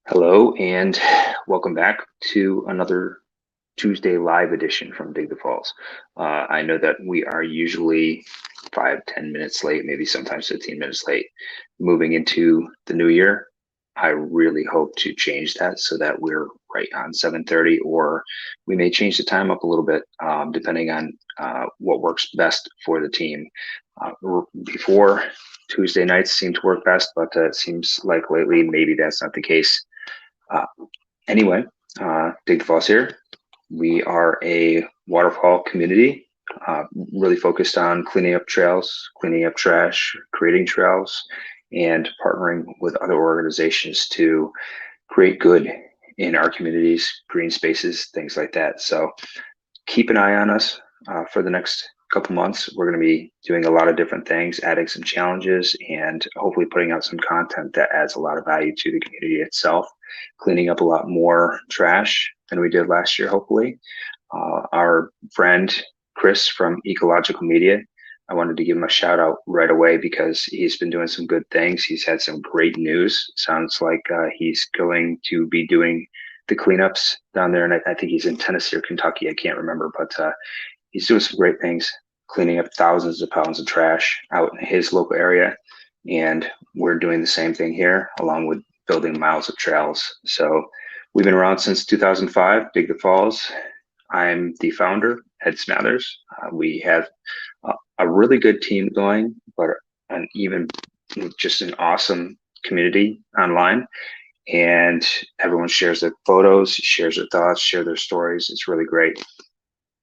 Hello and welcome back to another Tuesday live edition from Dig the Falls. I know that we are usually 5, 10 minutes late, maybe sometimes 15 minutes late. Moving into the new year, I really hope to change that so that we're right on 7:30, or we may change the time up a little bit, depending on what works best for the team. Before, Tuesday nights seem to work best, but it seems like lately maybe that's not the case. uh, anyway, Dig the Falls here. We are a waterfall community, uh, really focused on cleaning up trails, cleaning up trash, creating trails, and partnering with other organizations to create good in our communities, green spaces, things like that. So keep an eye on us for the next couple months. We're going to be doing a lot of different things, adding some challenges, and hopefully putting out some content that adds a lot of value to the community itself, cleaning up a lot more trash than we did last year, hopefully. Our friend Chris from Ecological Media, I wanted to give him a shout out right away because he's been doing some good things. He's had some great news. Sounds like he's going to be doing the cleanups down there, and I think he's in Tennessee or Kentucky. I can't remember, but he's doing some great things, cleaning up thousands of pounds of trash out in his local area, and we're doing the same thing here, along with building miles of trails. So we've been around since 2005, Dig the Falls. I'm the founder, Ed Smathers. We have a really good team going, but an even just an awesome community online. And everyone shares their photos, shares their thoughts, share their stories. It's really great.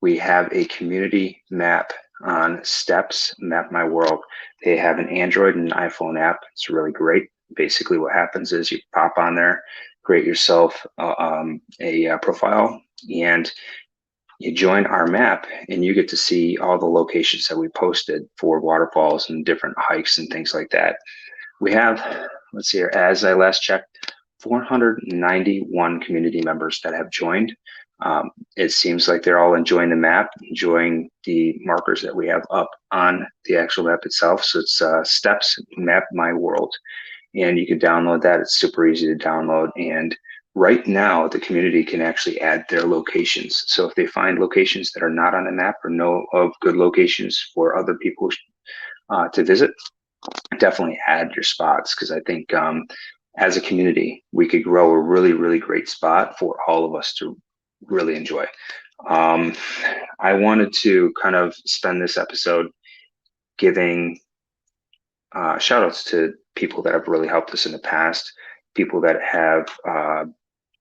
We have a community map on Steps, Map My World. They have an Android and an iPhone app. It's really great. Basically, what happens is you pop on there, create yourself a profile, and you join our map, and you get to see all the locations that we posted for waterfalls and different hikes and things like that. We have, let's see here, as I last checked, 491 community members that have joined. It seems like they're all enjoying the map, enjoying the markers that we have up on the actual map itself. So it's Steps Map My World, and you can download that. It's super easy to download. And right now, the community can actually add their locations. So if they find locations that are not on the map or know of good locations for other people to visit, definitely add your spots, because I think as a community, we could grow a really, really great spot for all of us to really enjoy. I wanted to kind of spend this episode giving shout outs to people that have really helped us in the past, people that have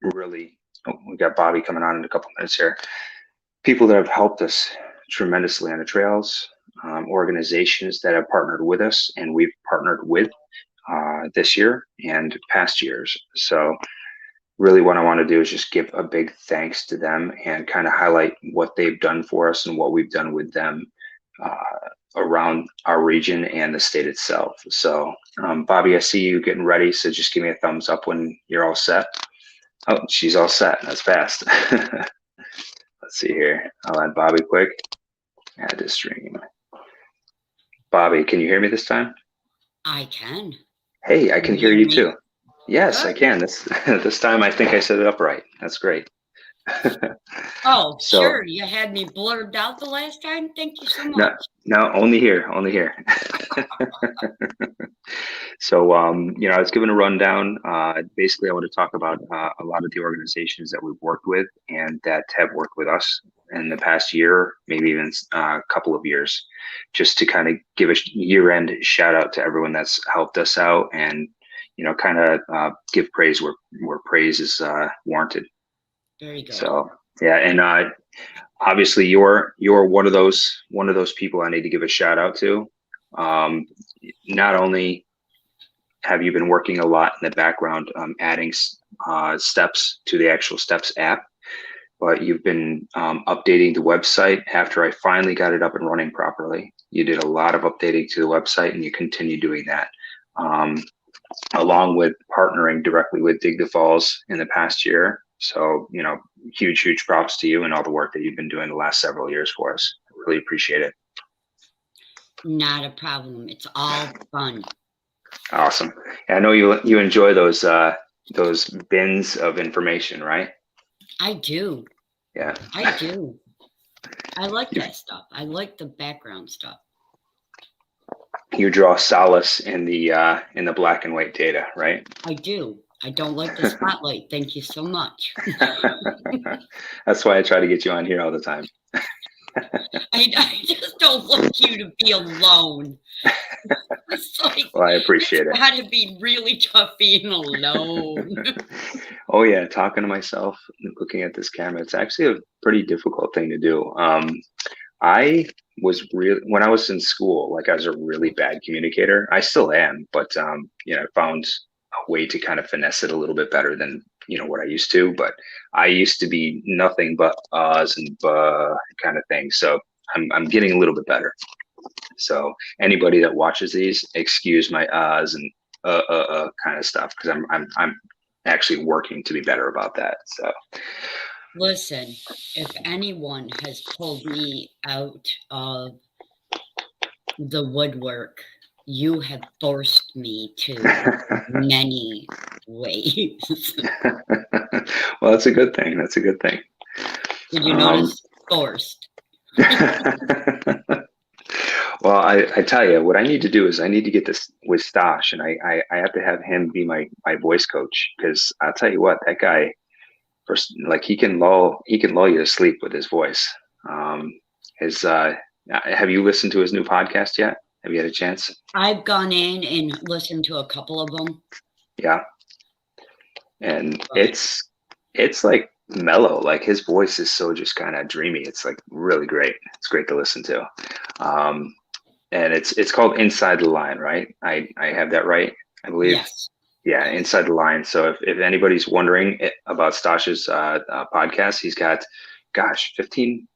really, oh, we got Bobby coming on in a couple minutes here, people that have helped us tremendously on the trails, organizations that have partnered with us and we've partnered with this year and past years. So really what I want to do is just give a big thanks to them and kind of highlight what they've done for us and what we've done with them around our region and the state itself. So Bobby, I see you getting ready, so just give me a thumbs up when you're all set. Oh, she's all set. That's fast. Let's see here. I'll add Bobby quick. Add to stream. Bobby, can you hear me this time? I can. Hey, I Can can you hear hear you me? too. Yes, I Good. can. This time I think I set it up right. That's great. Oh, So sure. You had me blurred out the last time. Thank you so no, much. no, only here, only here. So, I was given a rundown. Basically, I want to talk about a lot of the organizations that we've worked with and that have worked with us in the past year, maybe even a couple of years, just to kind of give a year-end shout out to everyone that's helped us out and, kind of give praise where praise is warranted. Very good. So, yeah, and obviously you're one of those people I need to give a shout out to. Um, Not only have you been working a lot in the background, adding steps to the actual Steps app, but you've been updating the website after I finally got it up and running properly. You did a lot of updating to the website, and you continue doing that, um, along with partnering directly with Dig the Falls in the past year. So, huge, huge props to you and all the work that you've been doing the last several years for us. I really appreciate it. Not a problem. It's all fun. Awesome. I know you enjoy those. those bins of information, right? I do. Yeah. I do. I like that stuff. I like the background stuff. You draw solace in the black and white data, right? I do. I don't like the spotlight. Thank you so much. That's why I try to get you on here all the time. I just don't want you to be alone. It's like, Well, I appreciate it. It's got to be really tough being alone. Oh yeah, talking to myself, looking at this camera. It's actually a pretty difficult thing to do. I was really, when I was in school, like I was a really bad communicator. I still am, but I found a way to kind of finesse it a little bit better than what I used to. But I used to be nothing but uhs and buh kind of thing. So I'm getting a little bit better. So anybody that watches these, excuse my uhs and kind of stuff, because I'm actually working to be better about that. So. Listen, if anyone has pulled me out of the woodwork, you have forced me to many ways. Well, that's a good thing. That's a good thing. Did you notice forced? Well, I tell you, what I need to do is I need to get this with Stosh, and I have to have him be my voice coach, because I'll tell you what, that guy, first, like he can lull you to sleep with his voice. Have you listened to his new podcast yet? Have you had a chance? I've gone in and listened to a couple of them. Yeah, and it's like mellow. Like his voice is so just kind of dreamy. It's like really great. It's great to listen to. And it's called Inside the Line, right? I have that right, I believe. Yes. Yeah, Inside the Line. So if anybody's wondering about Stash's podcast, he's got, 15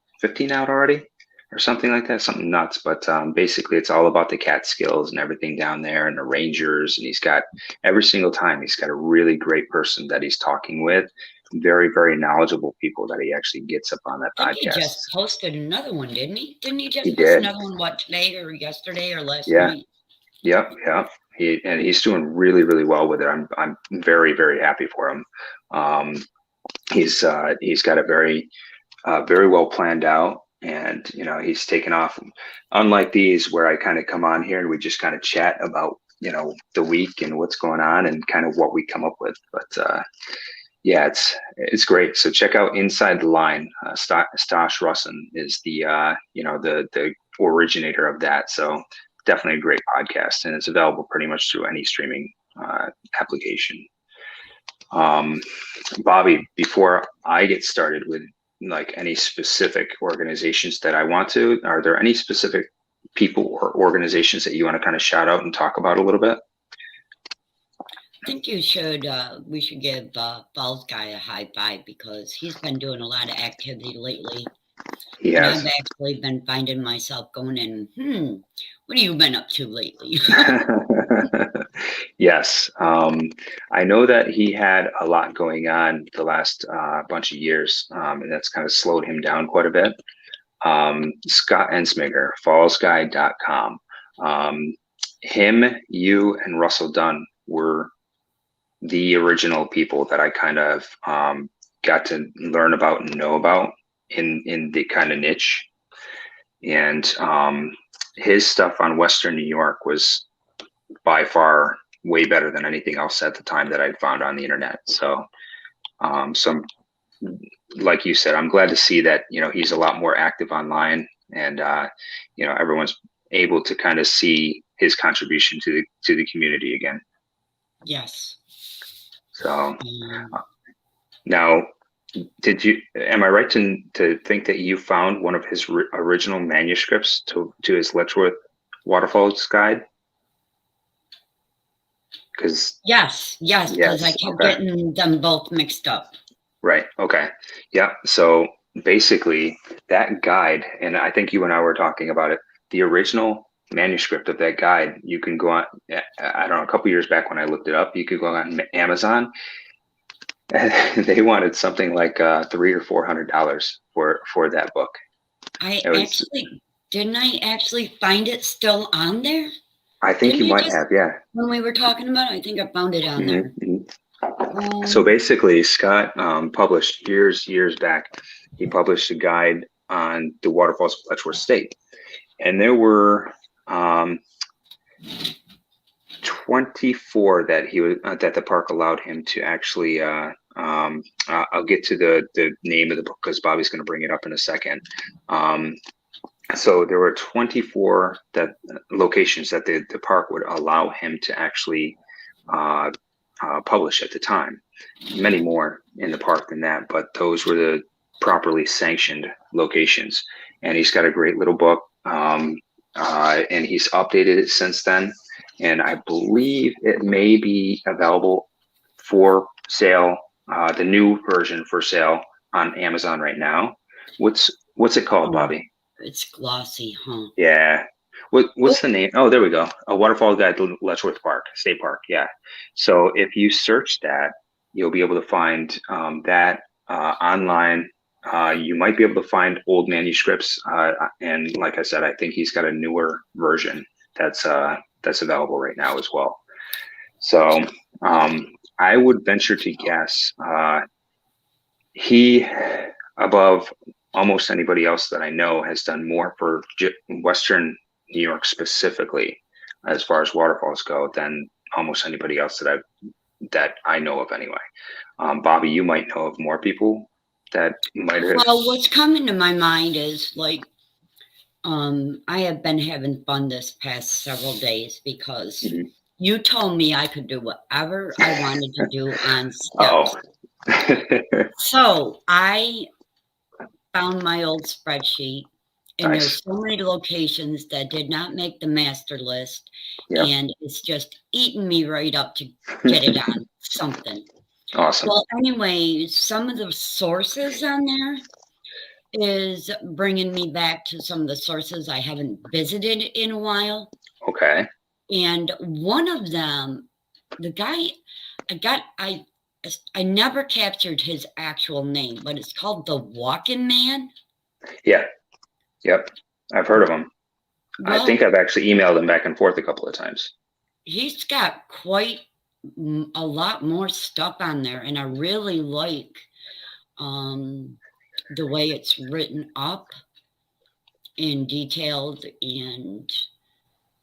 out already or something like that, something nuts. But basically, it's all about the Catskills and everything down there and the Rangers. And he's got, every single time, he's got a really great person that he's talking with. Very, very knowledgeable people that he actually gets up on that podcast. He just posted another one, didn't he? Didn't he just post did. Another one, what, today or yesterday or last night? Yeah. Yep. He's doing really, really well with it. I'm very, very happy for him. He's got a very, very well planned out, and he's taken off. Unlike these, where I kind of come on here and we just kind of chat about the week and what's going on and kind of what we come up with. But yeah, it's great. So check out Inside the Line. Stosh Russin is the the originator of that. So definitely a great podcast, and it's available pretty much through any streaming application. Bobby, before I get started with like any specific organizations that I want to, are there any specific people or organizations that you want to kind of shout out and talk about a little bit? I think we should give Falls Guy a high five, because he's been doing a lot of activity lately. He has. And I've actually been finding myself going in, what have you been up to lately? Yes. I know that he had a lot going on the last bunch of years, and that's kind of slowed him down quite a bit. Scott Ensminger, fallsguy.com. Him, you, and Russell Dunn were the original people that I kind of got to learn about and know about in the kind of niche. And his stuff on Western New York was by far way better than anything else at the time that I'd found on the internet. So, like you said, I'm glad to see that, he's a lot more active online, and, everyone's able to kind of see his contribution to the community again. Yes. So now, am I right to think that you found one of his original manuscripts to his Letchworth Waterfalls Guide? Yes, because I kept getting them both mixed up. Right. Okay. Yeah. So basically, that guide, and I think you and I were talking about it, the original manuscript of that guide, you can go on, I don't know, a couple years back when I looked it up, you could go on Amazon, and they wanted something like $300 or $400 for that book. Didn't I actually find it still on there? I think you might have, yeah. When we were talking about it, I think I found it on there. So basically, Scott published years back. He published a guide on the waterfalls of Letchworth State, and there were 24 that he was that the park allowed him to actually. I'll get to the name of the book because Bobby's going to bring it up in a second. So there were 24 locations that the park would allow him to actually publish at the time. Many more in the park than that, but those were the properly sanctioned locations. And he's got a great little book, and he's updated it since then. And I believe it may be available for sale, the new version for sale on Amazon right now. What's it called, Bobby? It's glossy, huh? Yeah. What's the name? Oh, there we go. A Waterfall Guide to Letchworth Park, State Park. Yeah. So if you search that, you'll be able to find that online. You might be able to find old manuscripts. And like I said, I think he's got a newer version that's available right now as well. So I would venture to guess he, above almost anybody else that I know, has done more for Western New York specifically, as far as waterfalls go, than almost anybody else that I know of anyway. Bobby, you might know of more people that might have. Well, what's coming to my mind is like, I have been having fun this past several days because you told me I could do whatever I wanted to do on steps. Oh. So I found my old spreadsheet, and Nice. there's so many locations that did not make the master list, Yep. and it's just eating me right up to get it on something. Awesome. Well, anyway, some of the sources on there is bringing me back to some of the sources I haven't visited in a while. Okay. And one of them, the guy, I never captured his actual name, but it's called the Walking Man. Yeah. Yep. I've heard of him. Well, I think I've actually emailed him back and forth a couple of times. He's got quite a lot more stuff on there, and I really like the way it's written up and detailed, and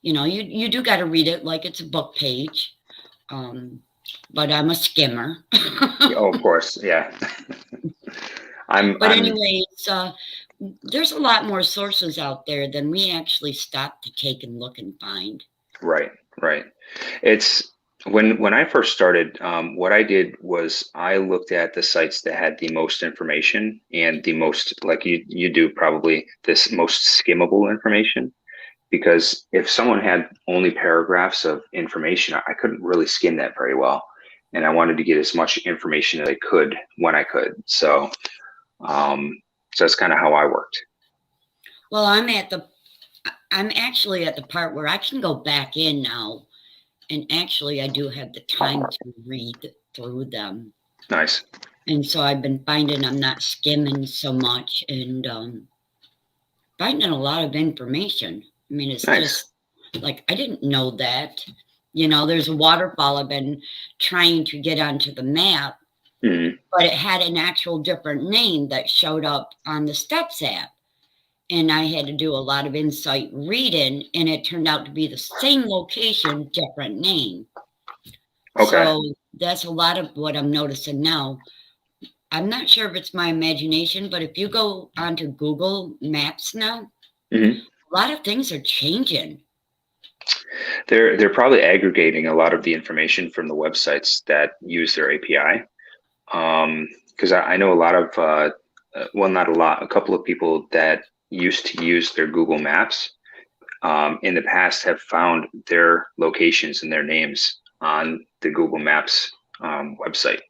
you do got to read it like it's a book page, but I'm a skimmer. Oh, of course, yeah. Anyways, there's a lot more sources out there than we actually stop to take and look and find. Right. It's when I first started, what I did was I looked at the sites that had the most information and the most, like you do probably, this most skimmable information. Because if someone had only paragraphs of information, I couldn't really skim that very well. And I wanted to get as much information as I could when I could. So that's kind of how I worked. Well, I'm actually at the part where I can go back in now, and actually I do have the time to read through them. Nice. And so I've been finding I'm not skimming so much and finding a lot of information. I mean, it's nice. Just like, I didn't know that. There's a waterfall I've been trying to get onto the map, but it had an actual different name that showed up on the Steps app. And I had to do a lot of insight reading, and it turned out to be the same location, different name. Okay. So that's a lot of what I'm noticing now. I'm not sure if it's my imagination, but if you go onto Google Maps now, a lot of things are changing. They're probably aggregating a lot of the information from the websites that use their API. Because I know a lot of, well, not a lot, a couple of people that used to use their Google Maps in the past have found their locations and their names on the Google Maps website.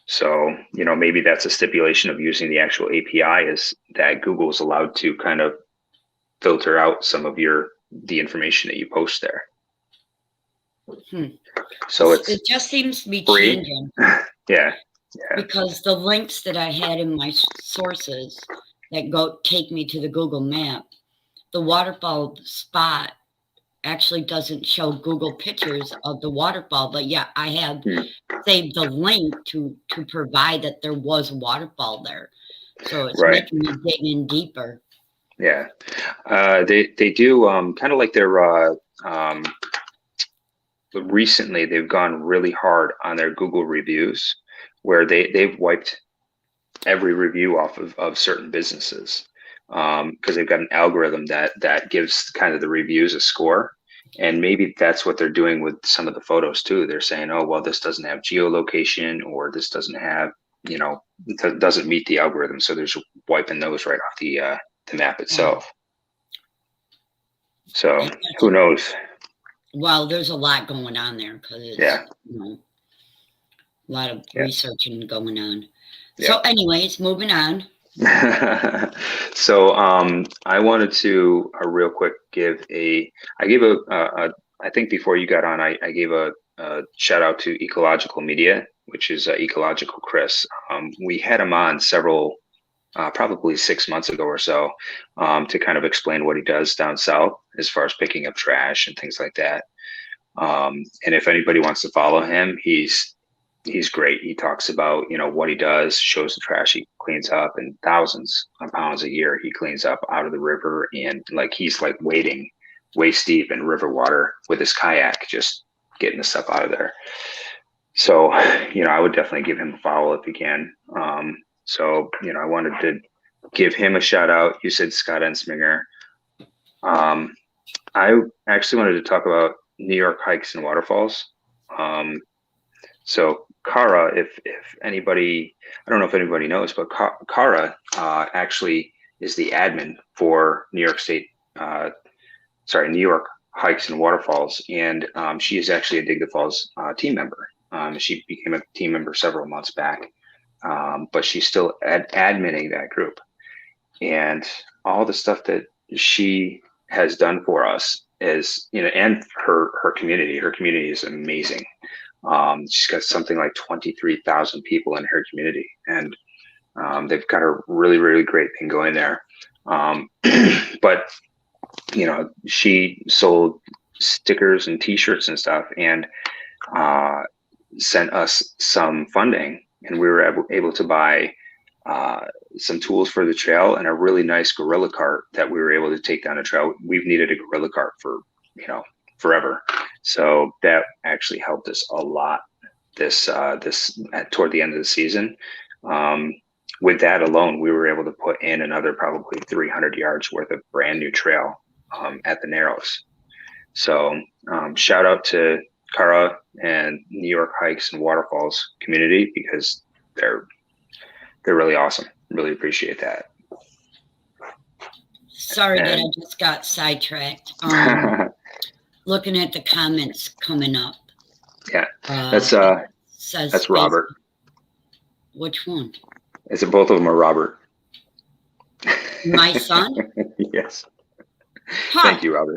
So, maybe that's a stipulation of using the actual API, is that Google is allowed to kind of filter out some of the information that you post there. So it just seems to be free. Changing. Yeah. Because the links that I had in my sources that take me to the Google map, the waterfall spot actually doesn't show Google pictures of the waterfall, but yeah, I have Hmm. saved the link to provide that there was a waterfall there. So it's Right. making me dig in deeper. Yeah. They do kind of like their but recently they've gone really hard on their Google reviews, where they've wiped every review off of certain businesses, because they've got an algorithm that gives kind of the reviews a score. And maybe that's what they're doing with some of the photos too. They're saying, oh, well, this doesn't have geolocation, or this doesn't have, doesn't meet the algorithm. So there's wiping those right off the map itself. So who knows? Well, there's a lot going on there because it's a lot of researching going on. Yeah. So anyways, moving on. So I wanted to real quick I think before you got on, I gave a shout out to Ecological Media, which is Ecological Chris. We had him on probably 6 months ago or so, to kind of explain what he does down south as far as picking up trash and things like that. And if anybody wants to follow him, he's great. He talks about, what he does, shows the trash he cleans up, and thousands of pounds a year he cleans up out of the river. And he's wading waist deep in river water with his kayak, just getting the stuff out of there. So, I would definitely give him a follow if you can. So, I wanted to give him a shout out. You said Scott Ensminger. I actually wanted to talk about New York hikes and waterfalls. So Kara, if anybody, I don't know if anybody knows, but Kara actually is the admin for New York hikes and waterfalls, and she is actually a Dig the Falls team member. She became a team member several months back, but she's still adminning that group, and all the stuff that she has done for us is, and her community. Her community is amazing. She's got something like 23,000 people in her community, and they've got a really, really great thing going there. But she sold stickers and T-shirts and stuff, and sent us some funding, and we were able to buy some tools for the trail and a really nice gorilla cart that we were able to take down the trail. We've needed a gorilla cart for forever, so that actually helped us a lot this toward the end of the season. With that alone, we were able to put in another probably 300 yards worth of brand new trail at the Narrows. So shout out to Kara and New York Hikes and Waterfalls community, because they're really awesome. Really appreciate that. Sorry that I just got sidetracked. Looking at the comments coming up. Yeah, that's Robert. Which one? Is it both of them are Robert? My son? Yes. Huh. Thank you, Robert.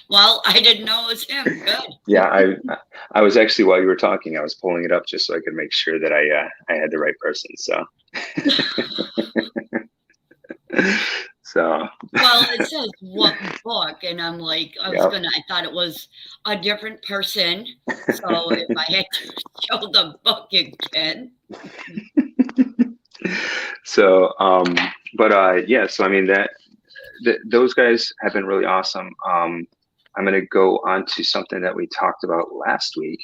Well, I didn't know it was him. Good. Yeah, I was actually, while you were talking, I was pulling it up just so I could make sure that I had the right person. So. So. Well, it says what book, and I'm like, I thought it was a different person. So if I had to show the book again. So, yeah. So I mean those guys have been really awesome. I'm going to go on to something that we talked about last week.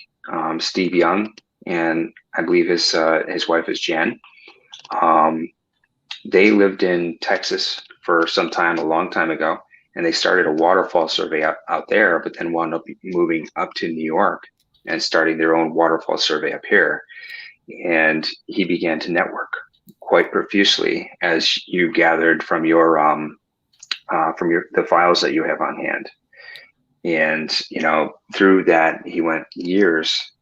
Steve Young, and I believe his wife is Jen. They lived in Texas for some time, a long time ago, and they started a waterfall survey out there, but then wound up moving up to New York and starting their own waterfall survey up here. And he began to network quite profusely, as you gathered from the files that you have on hand. And through that, he went years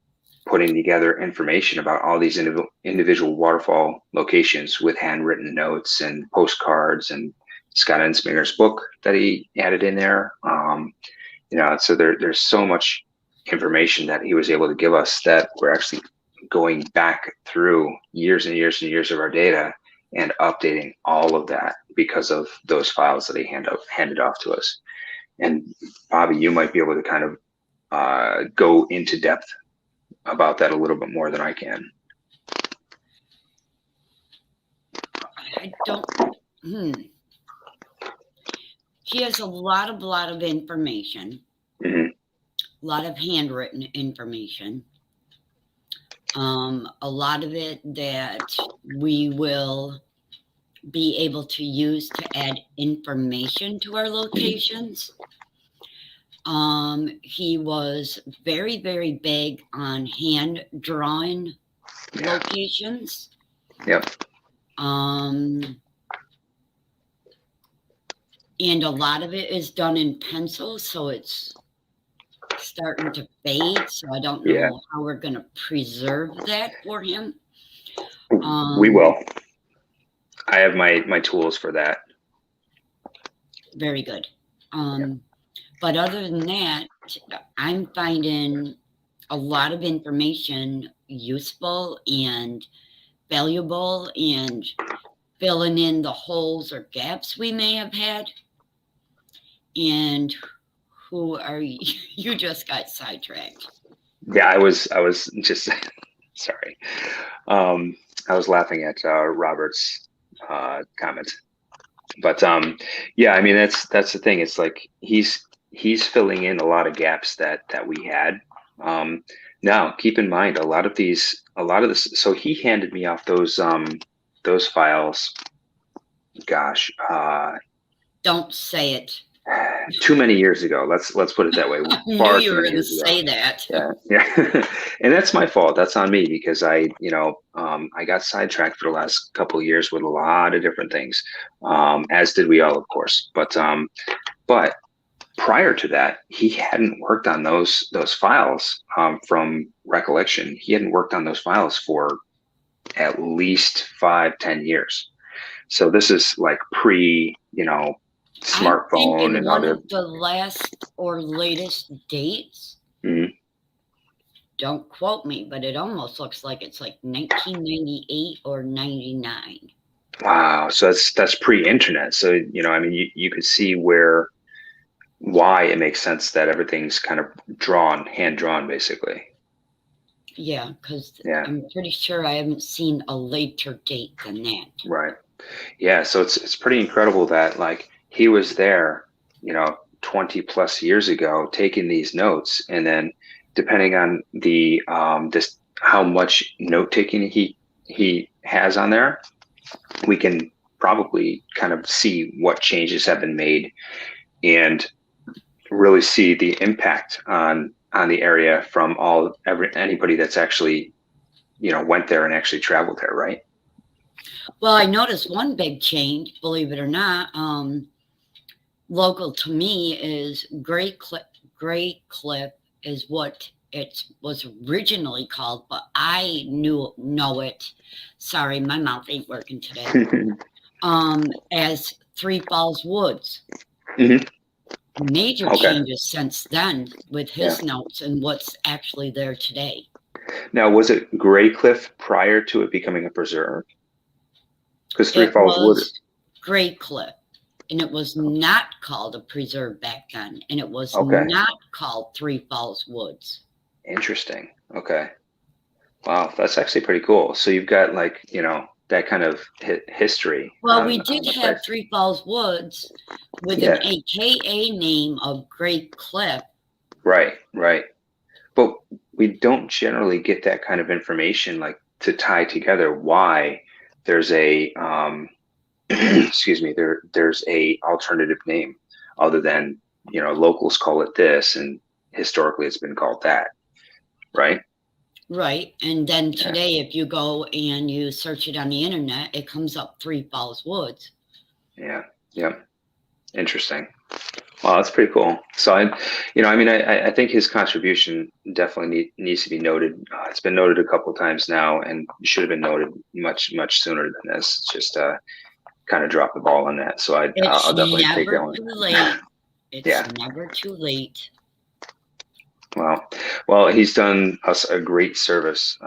putting together information about all these individual waterfall locations with handwritten notes and postcards, and Scott Ensminger's book that he added in there. So there's so much information that he was able to give us that we're actually going back through years and years and years of our data and updating all of that because of those files that he handed off to us. And Bobby, you might be able to kind of go into depth about that a little bit more than I can. I don't. He has a lot of information, Mm-hmm. a lot of handwritten information. A lot of it that we will be able to use to add information to our locations. He was very, very big on hand drawing locations. Yep. And a lot of it is done in pencil, so it's starting to fade. So I don't know how we're going to preserve that for him. We will. I have my tools for that. Very good. But other than that, I'm finding a lot of information useful and valuable, and filling in the holes or gaps we may have had. And who are you? You just got sidetracked. Yeah, I was just sorry. I was laughing at Robert's comment. But yeah, I mean that's the thing. It's like he's filling in a lot of gaps that we had. Now, keep in mind a lot of this. So he handed me off those files. Gosh, don't say it. Too many years ago. Let's put it that way. I knew you were going to say that. Yeah. And that's my fault. That's on me because I got sidetracked for the last couple of years with a lot of different things, as did we all, of course. But prior to that, he hadn't worked on those files. From recollection, he hadn't worked on those files for at least 5-10 years. So this is like pre, smartphone and one other. of the last or latest dates. Mm-hmm. Don't quote me, but it almost looks like it's like 1998 or 99. Wow, so that's pre-internet. So I mean, you could see why it makes sense that everything's kind of hand drawn, basically. Yeah, because I'm pretty sure I haven't seen a later date than that. Right. Yeah, so it's pretty incredible that like he was there, 20 plus years ago, taking these notes, and then depending on the this how much note taking he has on there, we can probably kind of see what changes have been made and really see the impact on the area from anybody that's actually went there and actually traveled there, right? Well, I noticed one big change, believe it or not, local to me is Great Cliff is what it was originally called, but I know it. Sorry, my mouth ain't working today. As Three Falls Woods. Mm-hmm. Major changes since then with his notes and what's actually there today. Now, was it Gray Cliff prior to it becoming a preserve? Because Three Falls Woods. Great Cliff, and it was not called a preserve back then, and it was not called Three Falls Woods. Interesting. Okay. Wow, that's actually pretty cool. So you've got like that kind of history. Well, we did have Three Falls Woods with an AKA name of Great Cliff. Right. But we don't generally get that kind of information, like to tie together why there's a excuse me, there's a alternative name other than locals call it this and historically it's been called that, right? Right. And then today, if you go and you search it on the internet, it comes up Three Falls Woods. Yeah. Interesting. Wow, that's pretty cool. So I think his contribution definitely needs to be noted. It's been noted a couple of times now, and should have been noted much sooner than this. Just kind of drop the ball on that. So I'll definitely take that one. It's never too late. It's never too late. Well, he's done us a great service,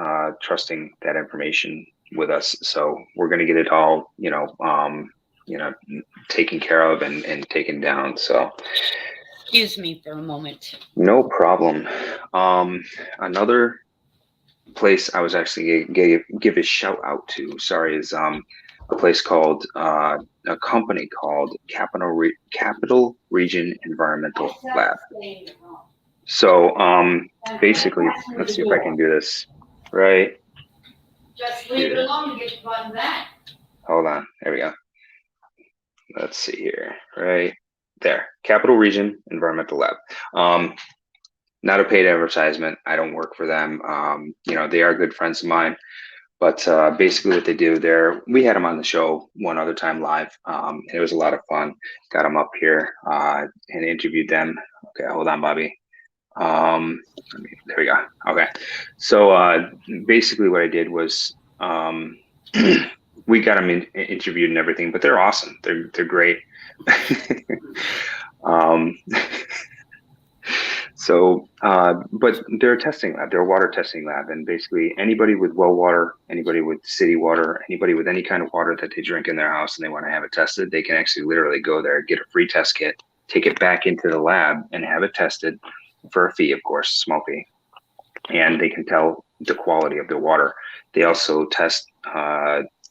trusting that information with us. So we're going to get it all, taken care of and taken down. So Excuse me for a moment. No problem. Another place I was actually give a shout out to, sorry, is a place called a company called Capital Region Environmental Lab. So basically, let's see if I can do this right. Just leave it alone and get the button back. Hold on, there we go. Let's see here, right there, Capital Region Environmental Lab. Not a paid advertisement. I don't work for them. You know, they are good friends of mine. But basically what they do there, we had them on the show one other time live. It was a lot of fun. Got them up here and interviewed them. Okay, hold on, Bobby. There we go. Okay. So basically what I did was we got them interviewed and everything, but they're awesome. They're great. But they're a testing lab. They're a water testing lab, and basically anybody with well water, anybody with city water, anybody with any kind of water that they drink in their house and they want to have it tested, they can actually literally go there, get a free test kit, take it back into the lab and have it tested for a fee, of course, small fee, and they can tell the quality of their water. They also test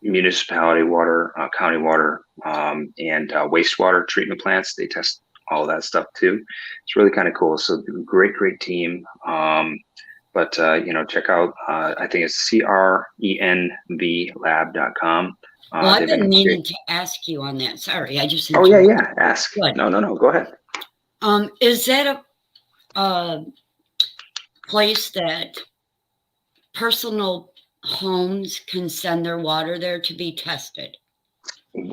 municipality water, county water, and wastewater treatment plants. They test all that stuff too. It's really kind of cool. So great team. But you know, check out, I think it's CRENVlab.com. Well, I've been meaning to ask you on that. Sorry, I just. Oh yeah. Ask. Good. No. Go ahead. Is that a place that personal homes can send their water there to be tested?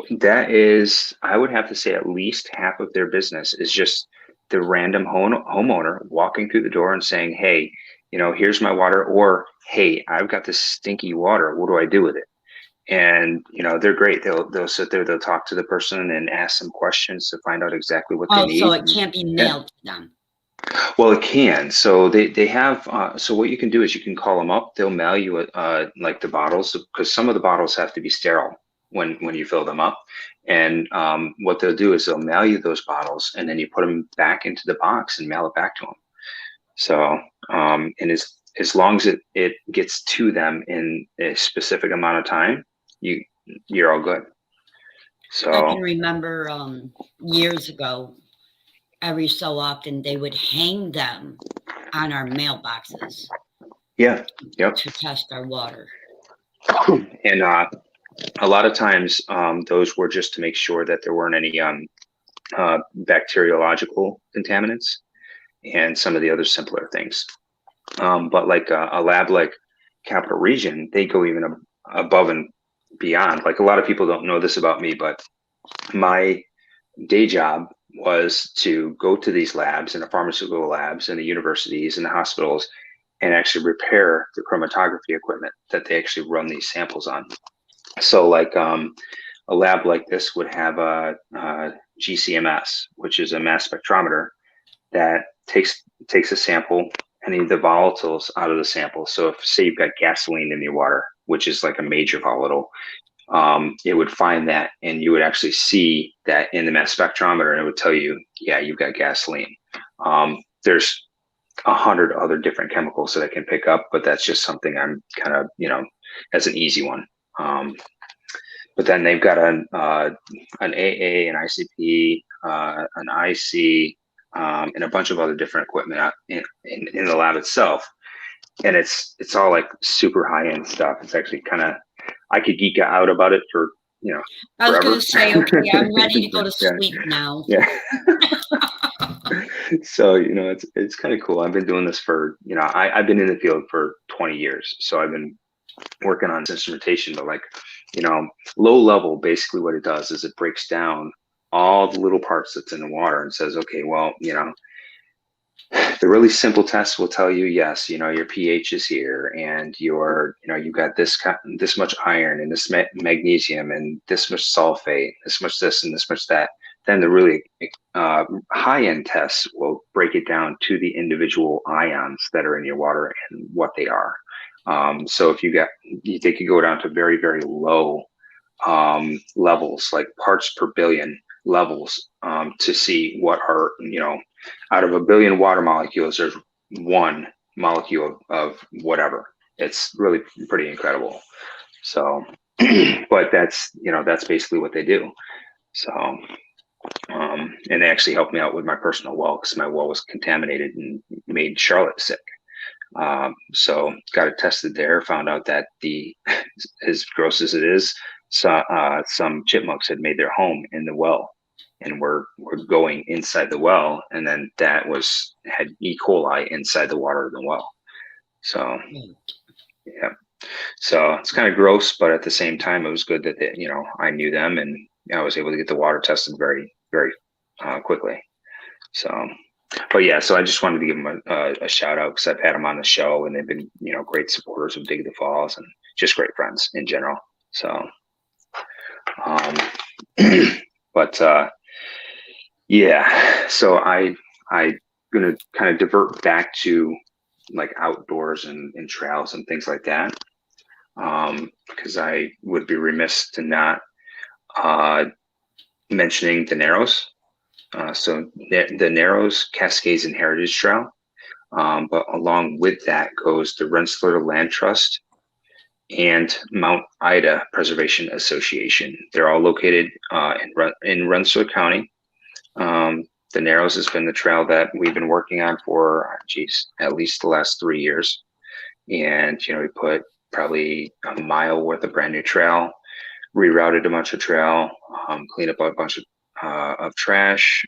That is, I would have to say at least half of their business is just the random homeowner walking through the door and saying, hey, you know, here's my water, or hey, I've got this stinky water. What do I do with it? And, you know, they're great. They'll sit there, they'll talk to the person and ask some questions to find out exactly what they need. Oh, so it can't be mailed to them. Well, it can. So they have, so what you can do is you can call them up. They'll mail you like the bottles, because some of the bottles have to be sterile when you fill them up. And what they'll do is they'll mail you those bottles, and then you put them back into the box and mail it back to them. So, and as long as it gets to them in a specific amount of time, you're all good. So I can remember years ago, every so often they would hang them on our mailboxes. Yeah. Yep. To test our water. And a lot of times those were just to make sure that there weren't any bacteriological contaminants and some of the other simpler things. But like a lab like Capital Region, they go even above and beyond. Like a lot of people don't know this about me, but my day job was to go to these labs and the pharmaceutical labs and the universities and the hospitals and actually repair the chromatography equipment that they actually run these samples on. So like a lab like this would have a GCMS, which is a mass spectrometer that takes a sample, any of the volatiles out of the sample. So if, say, you've got gasoline in your water, which is like a major volatile, it would find that, and you would actually see that in the mass spectrometer, and it would tell you, yeah, you've got gasoline. There's 100 other different chemicals that I can pick up, but that's just something I'm kind of, you know, as an easy one. But then they've got an AA, an ICP, an IC, and a bunch of other different equipment in the lab itself. And it's all like super high end stuff. It's actually kind of, I could geek out about it for, you know, I was going to say, okay, I'm ready to go to sleep now. Yeah. So, you know, it's kind of cool. I've been doing this for, you know, I've been in the field for 20 years. So I've been working on instrumentation, but like, you know, low level, basically what it does is it breaks down all the little parts that's in the water and says, okay, well, you know, the really simple tests will tell you, yes, you know, your pH is here, and your, you know, you've got this much iron and this magnesium and this much sulfate, this much this and this much that. Then the really high-end tests will break it down to the individual ions that are in your water and what they are. So if they could go down to very, very low levels, like parts per billion levels, to see what are, you know, out of a billion water molecules, there's one molecule of whatever. It's really pretty incredible. So, but that's, that's basically what they do. So, and they actually helped me out with my personal well because my well was contaminated and made Charlotte sick. So got it tested there, found out that as gross as it is, some chipmunks had made their home in the well and were going inside the well. And then had E. coli inside the water of the well. So, yeah. So it's kind of gross, but at the same time, it was good that I knew them and I was able to get the water tested very, very quickly. So, but yeah, so I just wanted to give them a shout out because I've had them on the show and they've been, great supporters of Dig the Falls and just great friends in general. So, but yeah, so I'm gonna kind of divert back to like outdoors and trails and things like that. Because I would be remiss to not mentioning the Narrows. So the Narrows, Cascades, and Heritage Trail. But along with that goes the Rensselaer Land Trust and Mount Ida Preservation Association. They're all located in Rensselaer County. The Narrows has been the trail that we've been working on for, at least the last 3 years. And, we put probably a mile worth of brand new trail, rerouted a bunch of trail, cleaned up a bunch of trash.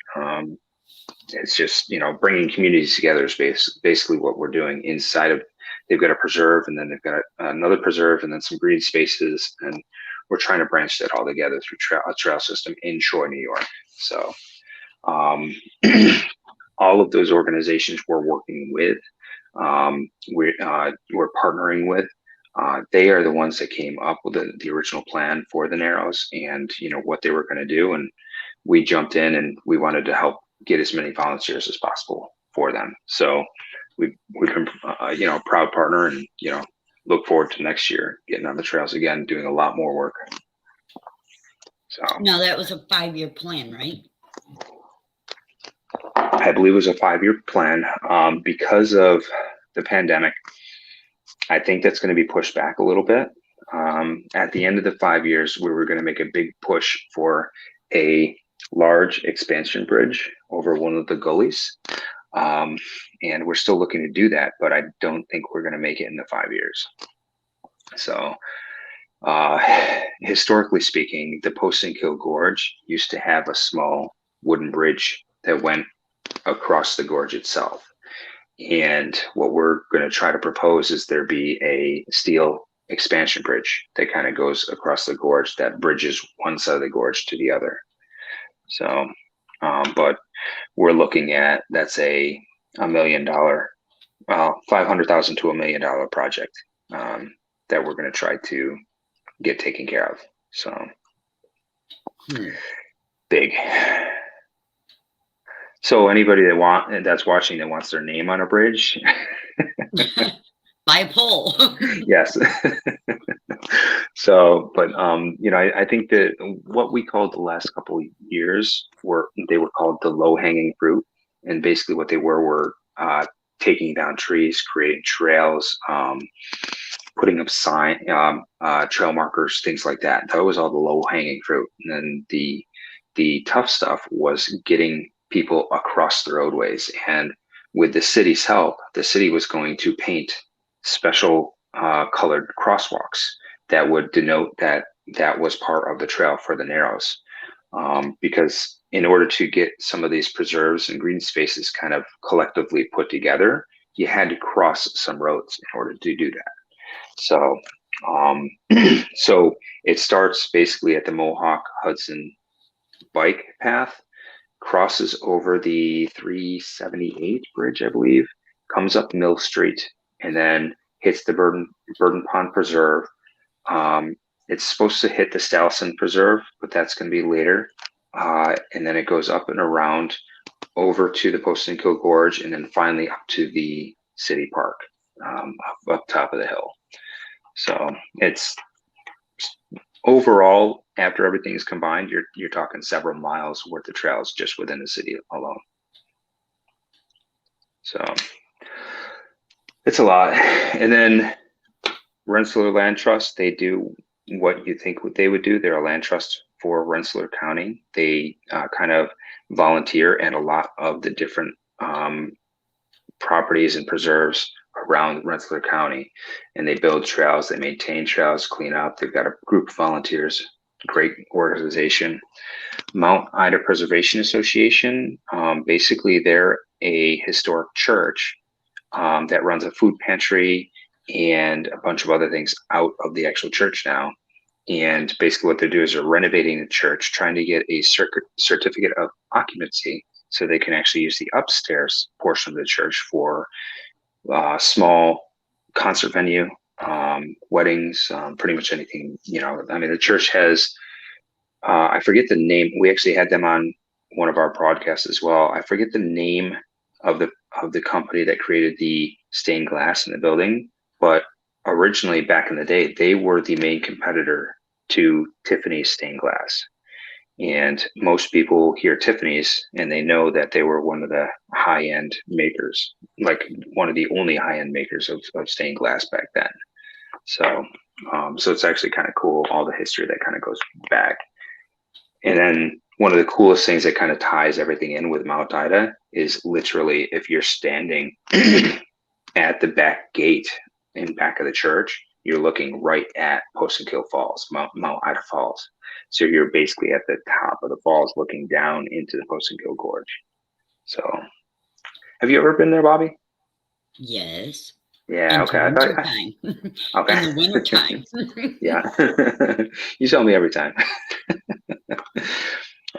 It's just, bringing communities together is basically what we're doing inside of, they've got a preserve and then they've got another preserve and then some green spaces. And we're trying to branch that all together through a trail system in Troy, New York. So all of those organizations we're working with, we're partnering with, they are the ones that came up with the original plan for the Narrows and what they were going to do, and we jumped in and we wanted to help get as many volunteers as possible for them. So we've been a proud partner, and look forward to next year getting on the trails again, doing a lot more work. So now that was a 5-year plan, right? I believe it was a 5-year plan. Because of the pandemic, I think that's going to be pushed back a little bit. At the end of the 5 years, we were going to make a big push for a large expansion bridge over one of the gullies. And we're still looking to do that, but I don't think we're going to make it in the 5 years. So historically speaking, the Post-and-Kill Gorge used to have a small wooden bridge that went across the gorge itself. And what we're going to try to propose is there be a steel expansion bridge that kind of goes across the gorge that bridges one side of the gorge to the other. So, but we're looking at, that's a $1 million, $500,000 to $1 million project that we're going to try to get taken care of. So big. So anybody that's watching that wants their name on a bridge, buy a pole. Yes. So, but I think that what we called the last couple of years were called the low hanging fruit, and basically what they were taking down trees, creating trails, putting up trail markers, things like that. That was all the low hanging fruit. And then the tough stuff was getting people across the roadways. And with the city's help, the city was going to paint special colored crosswalks that would denote that was part of the trail for the Narrows. Because in order to get some of these preserves and green spaces kind of collectively put together, you had to cross some roads in order to do that. So, so it starts basically at the Mohawk Hudson bike path, crosses over the 378 bridge, I believe, comes up Mill Street, and then hits the Burden Pond Preserve. It's supposed to hit the Stallison Preserve, but that's going to be later. And then it goes up and around over to the Post-and-Kill Gorge, and then finally up to the city park, up top of the hill. So it's overall, after everything is combined, you're talking several miles worth of trails just within the city alone. So it's a lot. And then Rensselaer Land Trust, they do what you think what they would do. They're a land trust for Rensselaer County. They kind of volunteer at a lot of the different properties and preserves around Rensselaer County, and they build trails, they maintain trails, clean up. They've got a group of volunteers, great organization. Mount Ida Preservation Association, basically they're a historic church that runs a food pantry and a bunch of other things out of the actual church now. And basically what they do is they're renovating the church, trying to get a certificate of occupancy so they can actually use the upstairs portion of the church for small concert venue, weddings, pretty much anything. I mean, the church has, I forget the name. We actually had them on one of our broadcasts as well. I forget the name of the company that created the stained glass in the building, but originally back in the day, they were the main competitor to Tiffany's stained glass. And most people hear Tiffany's and they know that they were one of the high-end makers, like one of the only high-end makers of stained glass back then. So it's actually kind of cool, all the history that kind of goes back. And then one of the coolest things that kind of ties everything in with Mount Ida is literally if you're standing at the back gate in back of the church, you're looking right at Post and Kill Falls, Mount Ida Falls. So you're basically at the top of the falls looking down into the Post and Kill Gorge. So have you ever been there, Bobby? Yes. Yeah, okay. Okay. Okay. In the winter time. Yeah. You tell me every time.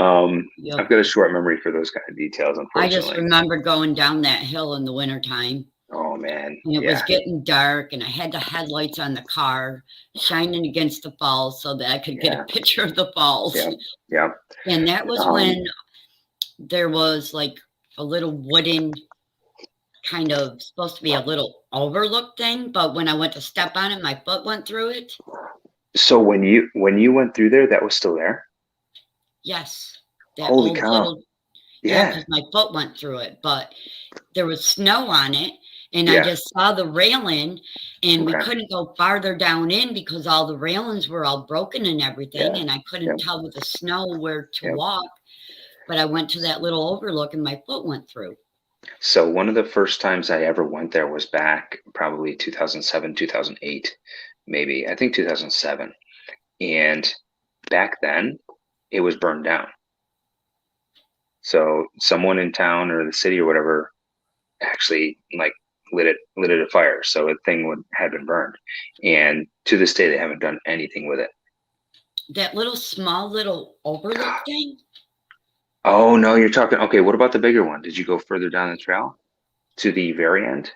Yep. I've got a short memory for those kind of details, unfortunately. I just remember going down that hill in the wintertime. Oh, man. And it was getting dark, and I had the headlights on the car shining against the falls so that I could get a picture of the falls. Yeah. And that was when there was like a little wooden kind of supposed to be a little overlook thing, but when I went to step on it, my foot went through it. So when you went through there, that was still there? Yes. Holy cow. Yeah, because my foot went through it, but there was snow on it, and I just saw the railing, and we couldn't go farther down in because all the railings were all broken and everything, and I couldn't tell with the snow where to walk, but I went to that little overlook, and my foot went through. So one of the first times I ever went there was back probably 2007, 2008, maybe. I think 2007. And back then, it was burned down. So someone in town or the city or whatever actually like lit it afire. So the thing had been burned. And to this day, they haven't done anything with it. That small little overlook thing? Oh, no, you're talking. Okay, what about the bigger one? Did you go further down the trail to the very end?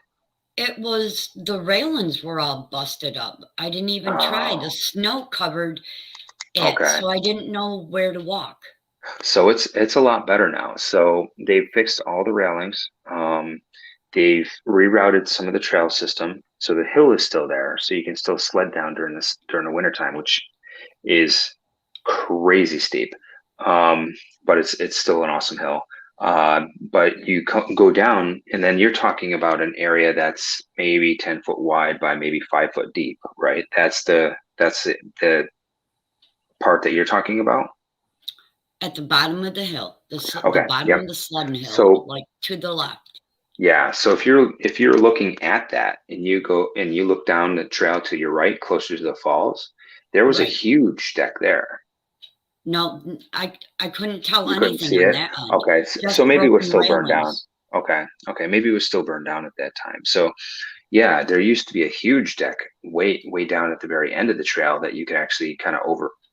It was, the railings were all busted up. I didn't even try. The snow covered it, so I didn't know where to walk. So it's a lot better now. So they've fixed all the railings. They've rerouted some of the trail system. So the hill is still there. So you can still sled down during the wintertime, which is crazy steep. But it's still an awesome hill. But you go down, and then you're talking about an area that's maybe 10 foot wide by maybe 5 foot deep, right? That's the part that you're talking about. At the bottom of the hill, the bottom of the sledding hill, so, like to the left. Yeah. So if you're looking at that and you go and you look down the trail to your right, closer to the falls, there was a huge deck there. No, I couldn't tell you anything couldn't see it. That end. Okay, so maybe it was still burned down. Okay, maybe it was still burned down at that time. So yeah, there used to be a huge deck way down at the very end of the trail that you could actually kind of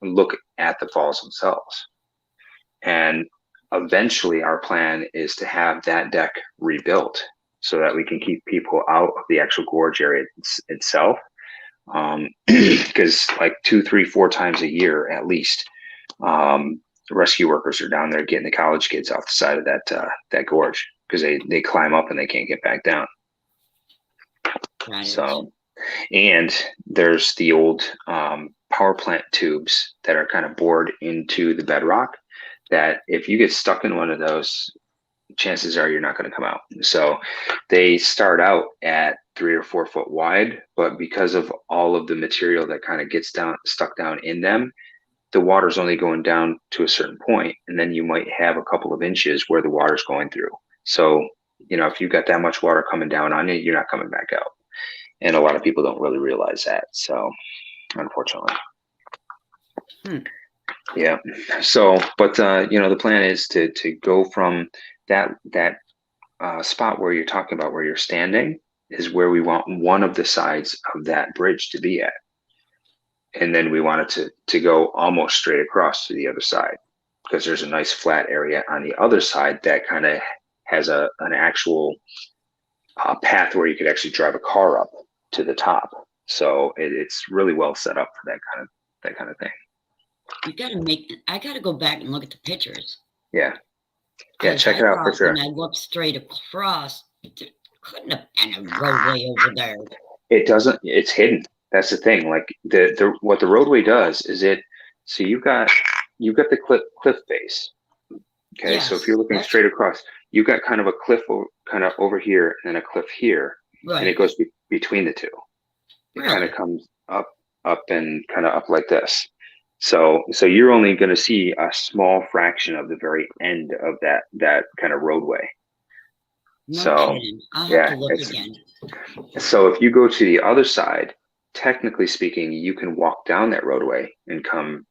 look at the falls themselves. And eventually our plan is to have that deck rebuilt so that we can keep people out of the actual gorge area itself. Because like 2, 3, 4 times a year at least, rescue workers are down there getting the college kids off the side of that gorge because they climb up and they can't get back down. Right. So, and there's the old power plant tubes that are kind of bored into the bedrock that if you get stuck in one of those chances are you're not going to come out. So they start out at 3 or 4 foot wide, but because of all of the material that kind of gets stuck down in them, the water's only going down to a certain point, and then you might have a couple of inches where the water's going through. So, if you've got that much water coming down on you, you're not coming back out. And a lot of people don't really realize that. So, unfortunately. Yeah. So, but the plan is to go from that spot where you're talking about, where you're standing, is where we want one of the sides of that bridge to be at. And then we want it to go almost straight across to the other side, because there's a nice flat area on the other side that kind of has an actual path where you could actually drive a car up to the top. So it's really well set up for that kind of thing. I gotta go back and look at the pictures. Yeah, check it out for sure. When I looked straight across, there couldn't have been a roadway over there. It doesn't. It's hidden. That's the thing. Like what the roadway does is so you've got the cliff face. Okay, yes, so if you're looking straight across, you've got kind of a cliff kind of over here and a cliff here, right, and it goes between the two. It kind of comes up and kind of up like this. So you're only going to see a small fraction of the very end of that kind of roadway. No kidding. I'll have to look again. So if you go to the other side, technically speaking, you can walk down that roadway and come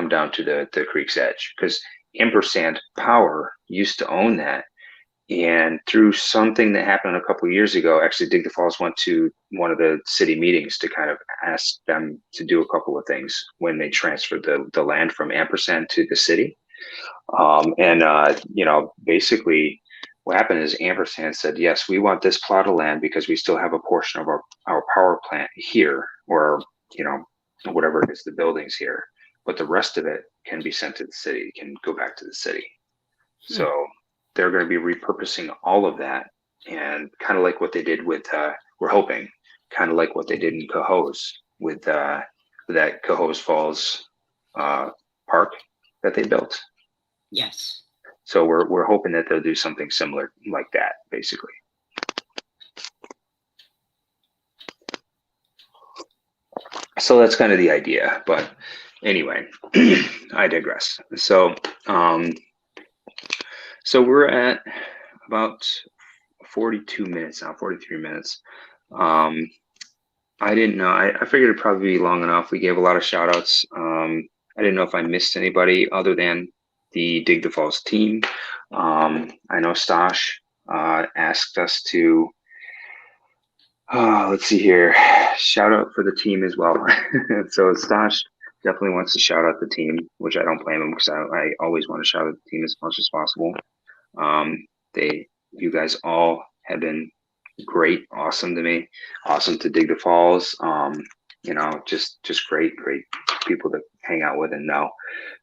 down to the creek's edge, because Ampersand Power used to own that. And through something that happened a couple of years ago, actually Dig the Falls went to one of the city meetings to kind of ask them to do a couple of things when they transferred the land from Ampersand to the city. Basically what happened is Ampersand said, yes, we want this plot of land because we still have a portion of our power plant here, or, whatever it is, the buildings here. But the rest of it can be sent to the city, can go back to the city. So they're going to be repurposing all of that, and kind of like what they did with, we're hoping, kind of like what they did in Cohoes with that Cohoes Falls park that they built. Yes. So we're hoping that they'll do something similar like that, basically. So that's kind of the idea, but anyway, I digress. So we're at about 42 minutes now, 43 minutes. I didn't know. I figured it'd probably be long enough. We gave a lot of shout outs. I didn't know if I missed anybody other than the Dig the Falls team. I know Stash asked us to, let's see here, shout out for the team as well. So Stash definitely wants to shout out the team, which I don't blame him, because I always want to shout out the team as much as possible. You guys all have been great, awesome to me, awesome to Dig the Falls. Just great people to hang out with and know.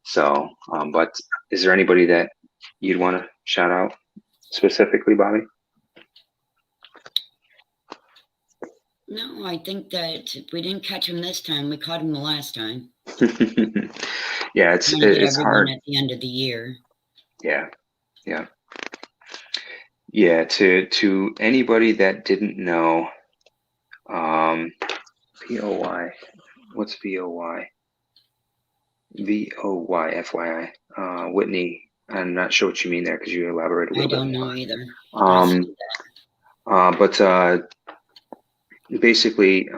So, but is there anybody that you'd want to shout out specifically, Bobby? No, I think that if we didn't catch him this time, we caught him the last time. Yeah, it's hard at the end of the year. Yeah. To anybody that didn't know, VOY. What's VOY? VOY, FYI. Whitney, I'm not sure what you mean there, because you elaborated a little bit. I don't know either. But basically,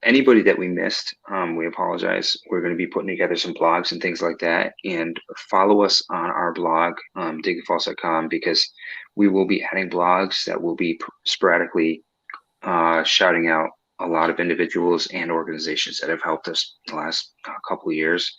anybody that we missed, we apologize. We're going to be putting together some blogs and things like that, and follow us on our blog, digthefalls.com, because we will be adding blogs that will be sporadically shouting out a lot of individuals and organizations that have helped us the last couple of years.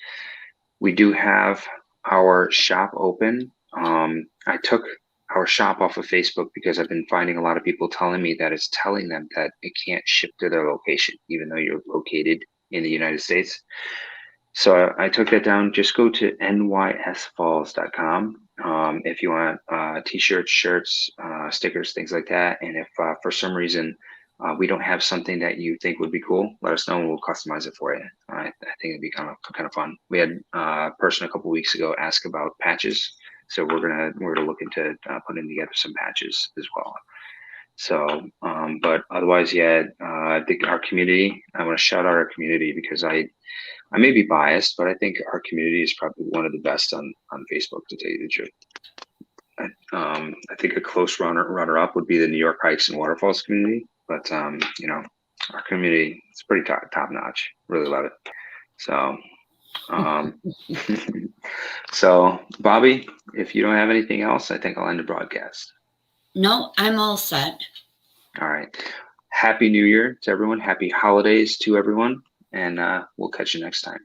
We do have our shop open. I took our shop off of Facebook because I've been finding a lot of people telling me that it's telling them that it can't ship to their location, even though you're located in the United States. So I took that down. Just go to nysfalls.com if you want t-shirts, shirts, stickers, things like that. And if for some reason we don't have something that you think would be cool, let us know and we'll customize it for you. I think it'd be kind of fun. We had a person a couple weeks ago ask about patches. So we're gonna look into putting together some patches as well. So, but otherwise, yeah, I think our community. I want to shout out our community because I may be biased, but I think our community is probably one of the best on Facebook, to tell you the truth. I think a close runner up would be the New York Hikes and Waterfalls community, but you know, our community is pretty top notch. Really love it. So, so Bobby, if you don't have anything else, I think I'll end the broadcast. No, I'm all set. All right. Happy New Year to everyone. Happy holidays to everyone, and we'll catch you next time.